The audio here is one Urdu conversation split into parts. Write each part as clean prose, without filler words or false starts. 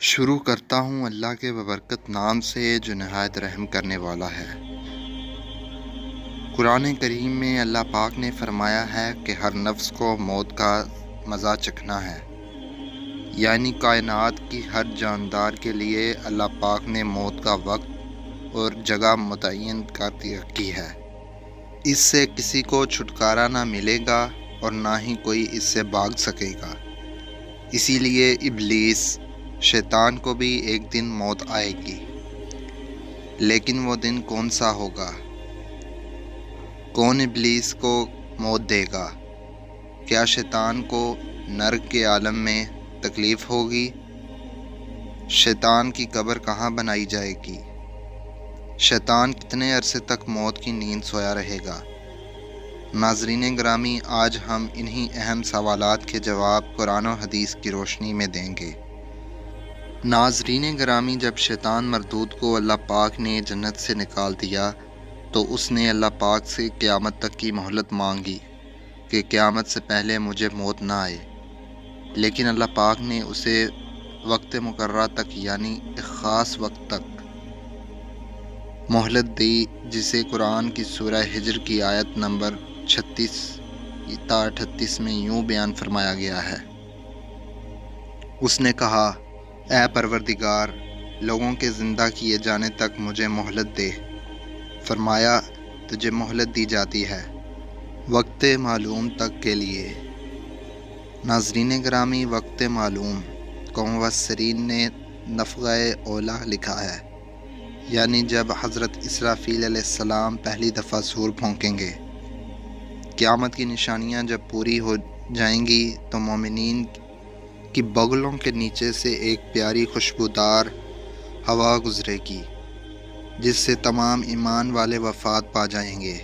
شروع کرتا ہوں اللہ کے ببرکت نام سے جو نہایت رحم کرنے والا ہے۔ قرآن کریم میں اللہ پاک نے فرمایا ہے کہ ہر نفس کو موت کا مزہ چکھنا ہے، یعنی کائنات کی ہر جاندار کے لیے اللہ پاک نے موت کا وقت اور جگہ متعین کر رکھی ہے۔ اس سے کسی کو چھٹکارا نہ ملے گا اور نہ ہی کوئی اس سے بھاگ سکے گا۔ اسی لیے ابلیس شیطان کو بھی ایک دن موت آئے گی، لیکن وہ دن کون سا ہوگا؟ کون ابلیس کو موت دے گا؟ کیا شیطان کو نرک کے عالم میں تکلیف ہوگی؟ شیطان کی قبر کہاں بنائی جائے گی؟ شیطان کتنے عرصے تک موت کی نیند سویا رہے گا؟ ناظرین گرامی، آج ہم انہی اہم سوالات کے جواب قرآن و حدیث کی روشنی میں دیں گے۔ ناظرین گرامی، جب شیطان مردود کو اللہ پاک نے جنت سے نکال دیا تو اس نے اللہ پاک سے قیامت تک کی مہلت مانگی کہ قیامت سے پہلے مجھے موت نہ آئے، لیکن اللہ پاک نے اسے وقت مقررہ تک، یعنی ایک خاص وقت تک مہلت دی، جسے قرآن کی سورہ ہجر کی آیت نمبر 36 تا 38 میں یوں بیان فرمایا گیا ہے۔ اس نے کہا، اے پروردگار، لوگوں کے زندہ کیے جانے تک مجھے مہلت دے۔ فرمایا، تجھے مہلت دی جاتی ہے وقت معلوم تک کے لیے۔ ناظرین گرامی، وقت معلوم کو مفسرین نے نفخہ اولیٰ لکھا ہے، یعنی جب حضرت اسرافیل علیہ السلام پہلی دفعہ سور پھونکیں گے۔ قیامت کی نشانیاں جب پوری ہو جائیں گی تو مومنین کی بغلوں کے نیچے سے ایک پیاری خوشبودار ہوا گزرے گی، جس سے تمام ایمان والے وفات پا جائیں گے،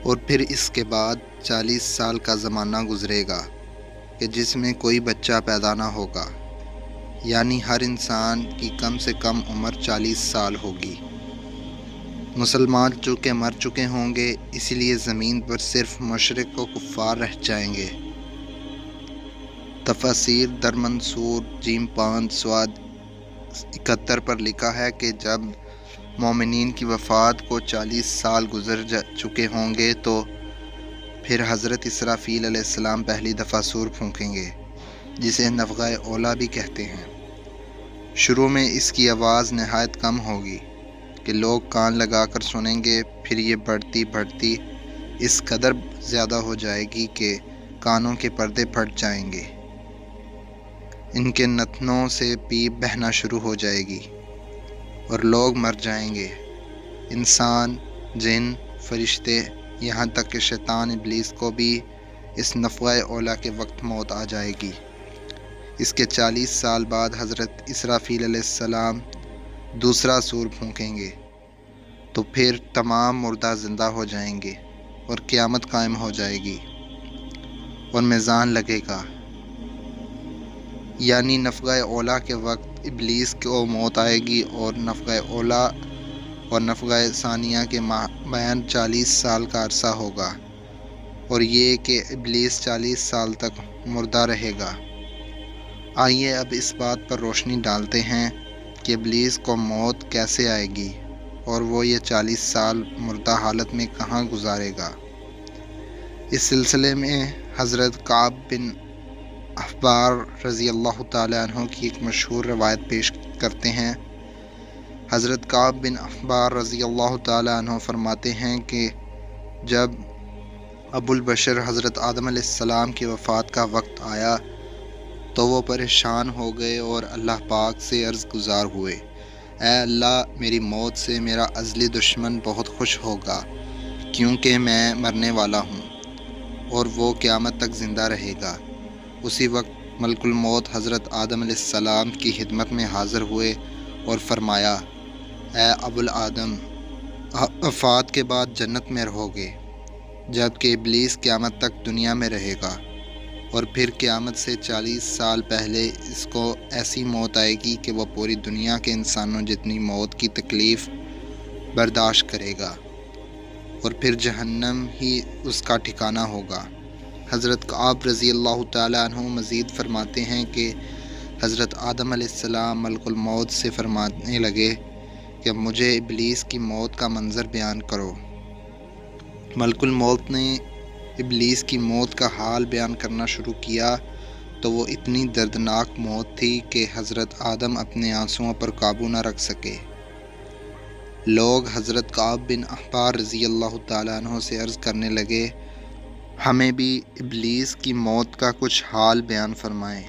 اور پھر اس کے بعد 40 سال کا زمانہ گزرے گا کہ جس میں کوئی بچہ پیدا نہ ہوگا، یعنی ہر انسان کی کم سے کم عمر 40 سال ہوگی۔ مسلمان چونکہ مر چکے ہوں گے، اسی لیے زمین پر صرف مشرک و کفار رہ جائیں گے۔ تفاسیر در منصور جیم 5 صاد 71 پر لکھا ہے کہ جب مومنین کی وفات کو 40 سال گزر چکے ہوں گے تو پھر حضرت اسرافیل علیہ السلام پہلی دفعہ سور پھونکیں گے، جسے نفخہ اولیٰ بھی کہتے ہیں۔ شروع میں اس کی آواز نہایت کم ہوگی کہ لوگ کان لگا کر سنیں گے، پھر یہ بڑھتی اس قدر زیادہ ہو جائے گی کہ کانوں کے پردے پھٹ جائیں گے، ان کے نتنوں سے پیپ بہنا شروع ہو جائے گی اور لوگ مر جائیں گے، انسان، جن، فرشتے، یہاں تک کہ شیطان ابلیس کو بھی اس نفخہ اولیٰ کے وقت موت آ جائے گی۔ اس کے 40 سال بعد حضرت اسرافیل علیہ السلام دوسرا سور پھونکیں گے تو پھر تمام مردہ زندہ ہو جائیں گے اور قیامت قائم ہو جائے گی اور میزان لگے گا، یعنی نفخہ اولیٰ کے وقت ابلیس کو موت آئے گی اور نفخہ اولیٰ اور نفخہ ثانیہ کے مابین 40 سال کا عرصہ ہوگا، اور یہ کہ ابلیس 40 سال تک مردہ رہے گا۔ آئیے اب اس بات پر روشنی ڈالتے ہیں کہ ابلیس کو موت کیسے آئے گی اور وہ یہ 40 سال مردہ حالت میں کہاں گزارے گا۔ اس سلسلے میں حضرت کعب بن احبار رضی اللہ تعالیٰ عنہ کی ایک مشہور روایت پیش کرتے ہیں۔ حضرت کعب بن احبار رضی اللہ تعالیٰ عنہ فرماتے ہیں کہ جب ابو البشر حضرت آدم علیہ السلام کی وفات کا وقت آیا تو وہ پریشان ہو گئے اور اللہ پاک سے عرض گزار ہوئے، اے اللہ، میری موت سے میرا ازلی دشمن بہت خوش ہوگا، کیونکہ میں مرنے والا ہوں اور وہ قیامت تک زندہ رہے گا۔ اسی وقت ملک الموت حضرت آدم علیہ السلام کی خدمت میں حاضر ہوئے اور فرمایا، اے ابو الآدم، وفات کے بعد جنت میں رہو گے، جبکہ ابلیس قیامت تک دنیا میں رہے گا، اور پھر قیامت سے 40 سال پہلے اس کو ایسی موت آئے گی کہ وہ پوری دنیا کے انسانوں جتنی موت کی تکلیف برداشت کرے گا، اور پھر جہنم ہی اس کا ٹھکانہ ہوگا۔ حضرت کعب رضی اللہ تعالیٰ عنہ مزید فرماتے ہیں کہ حضرت آدم علیہ السلام ملک الموت سے فرمانے لگے کہ مجھے ابلیس کی موت کا منظر بیان کرو۔ ملک الموت نے ابلیس کی موت کا حال بیان کرنا شروع کیا تو وہ اتنی دردناک موت تھی کہ حضرت آدم اپنے آنسوؤں پر قابو نہ رکھ سکے۔ لوگ حضرت کعب بن احبار رضی اللہ تعالیٰ عنہ سے عرض کرنے لگے، ہمیں بھی ابلیس کی موت کا کچھ حال بیان فرمائیں۔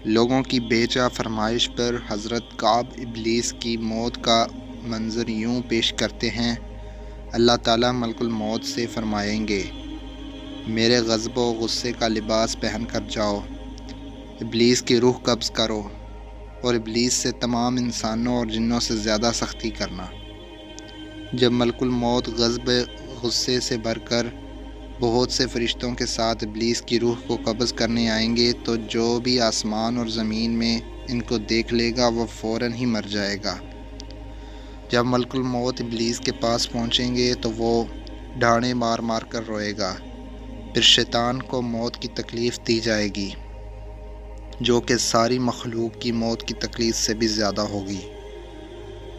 لوگوں کی بیجا فرمائش پر حضرت کعب ابلیس کی موت کا منظر یوں پیش کرتے ہیں۔ اللہ تعالیٰ ملک الموت سے فرمائیں گے، میرے غضب و غصے کا لباس پہن کر جاؤ، ابلیس کی روح قبض کرو اور ابلیس سے تمام انسانوں اور جنوں سے زیادہ سختی کرنا۔ جب ملک الموت غضب غصے سے بھر کر بہت سے فرشتوں کے ساتھ ابلیس کی روح کو قبض کرنے آئیں گے تو جو بھی آسمان اور زمین میں ان کو دیکھ لے گا وہ فوراً ہی مر جائے گا۔ جب ملک الموت ابلیس کے پاس پہنچیں گے تو وہ ڈھاڑیں مار مار کر روئے گا۔ پھر شیطان کو موت کی تکلیف دی جائے گی جو کہ ساری مخلوق کی موت کی تکلیف سے بھی زیادہ ہوگی۔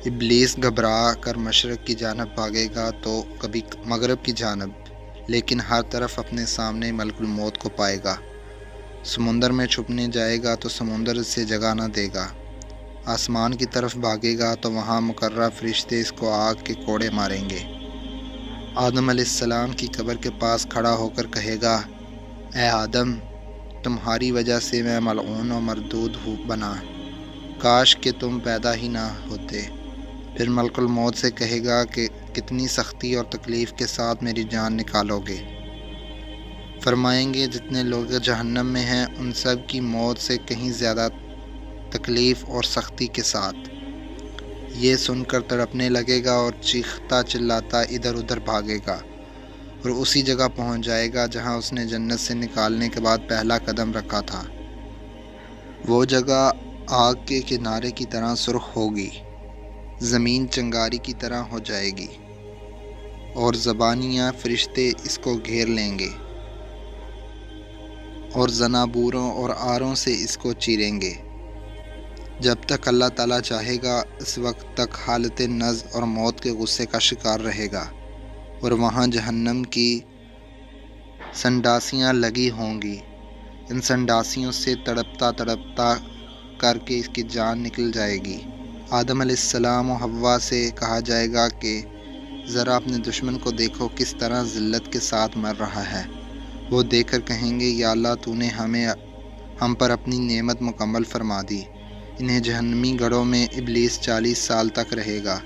ابلیس گھبرا کر مشرق کی جانب بھاگے گا تو کبھی مغرب کی جانب، لیکن ہر طرف اپنے سامنے ملک الموت کو پائے گا۔ سمندر میں چھپنے جائے گا تو سمندر سے جگہ نہ دے گا۔ آسمان کی طرف بھاگے گا تو وہاں مقررہ فرشتے اس کو آگ کے کوڑے ماریں گے۔ آدم علیہ السلام کی قبر کے پاس کھڑا ہو کر کہے گا، اے آدم، تمہاری وجہ سے میں ملعون و مردود بنا، کاش کہ تم پیدا ہی نہ ہوتے۔ پھر ملک الموت سے کہے گا کہ کتنی سختی اور تکلیف کے ساتھ میری جان نکالو گے۔ فرمائیں گے جتنے لوگ جہنم میں ہیں ان سب کی موت سے کہیں زیادہ تکلیف اور سختی کے ساتھ۔ یہ سن کر تڑپنے لگے گا اور چیختا چلاتا ادھر ادھر بھاگے گا اور اسی جگہ پہنچ جائے گا جہاں اس نے جنت سے نکالنے کے بعد پہلا قدم رکھا تھا۔ وہ جگہ آگ کے کنارے کی طرح سرخ ہوگی، زمین چنگاری کی طرح ہو جائے گی اور زبانیاں فرشتے اس کو گھیر لیں گے اور زنابوروں اور آروں سے اس کو چیریں گے۔ جب تک اللہ تعالیٰ چاہے گا اس وقت تک حالت نز اور موت کے غصے کا شکار رہے گا، اور وہاں جہنم کی سنڈاسیاں لگی ہوں گی۔ ان سنڈاسیوں سے تڑپتا تڑپتا کر کے اس کی جان نکل جائے گی۔ آدم علیہ السلام و حوا سے کہا جائے گا کہ ذرا اپنے دشمن کو دیکھو کس طرح ذلت کے ساتھ مر رہا ہے۔ وہ دیکھ کر کہیں گے، یا اللہ تو نے ہم پر اپنی نعمت مکمل فرما دی۔ انہیں جہنمی گڑھوں میں ابلیس 40 سال تک رہے گا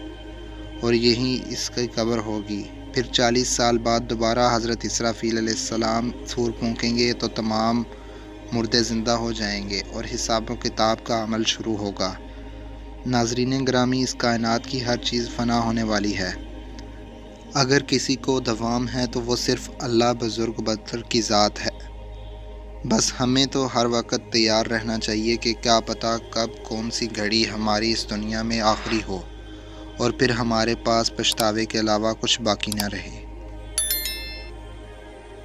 اور یہی اس کی قبر ہوگی۔ پھر 40 سال بعد دوبارہ حضرت اسرافیل علیہ السلام سور پھونکیں گے تو تمام مردے زندہ ہو جائیں گے اور حساب و کتاب کا عمل شروع ہوگا۔ ناظرین گرامی، اس کائنات کی ہر چیز فنا ہونے والی ہے۔ اگر کسی کو دوام ہے تو وہ صرف اللہ بزرگ برتر کی ذات ہے۔ بس ہمیں تو ہر وقت تیار رہنا چاہیے کہ کیا پتہ کب کون سی گھڑی ہماری اس دنیا میں آخری ہو اور پھر ہمارے پاس پچھتاوے کے علاوہ کچھ باقی نہ رہے۔